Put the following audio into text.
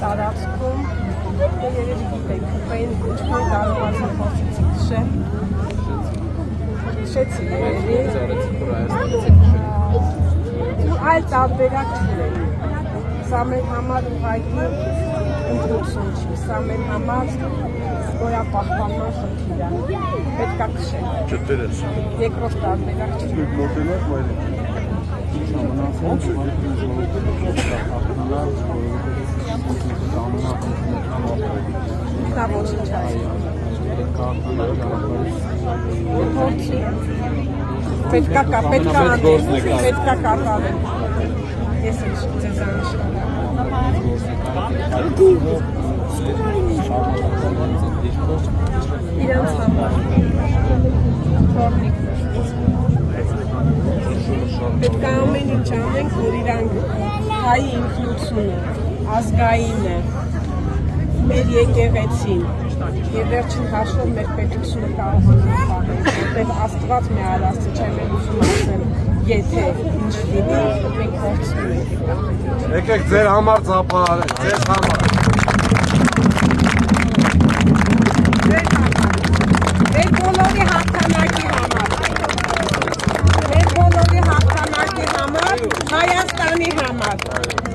տարածքում երևի գիտեք, քրպային ինչքան կարողացա խոսեցի քշել։ Քշեցի երևի։ Ու այլ տարբերակ չունենք։ Սա մեր համար ուղղակի ընտրություն չի, սա մեր համար գոյապահպանման խնդիր է։ Պետք է քշել։ Չտերես։ Երկրորդ տարբերակ չի։ Մոտենակ վայր։ Դա ոչինչ այլ։ Փորձի։ Պետք է կատարել։ Ես էլ ձեզանից իրանց համար թորնիկ պետք է ամեն ինչ անենք, որ իրանք հայի ինքնությունը, ազգայինը, մեր եկեղեցին և վերջին հաշվով մեր պետությունը կարողանան պահել, որտեղ Աստված մեր արածը չեմ էլ ուզում ասել, եթե ինչ լինի, մենք փորձում ենք։ Եկեք ձեր համար ծափահարեք, ձեզ համար։ Մեր բոլորի հաղթանակի համար, մեր բոլորի հաղթանակի համար, Հայաստանի համար։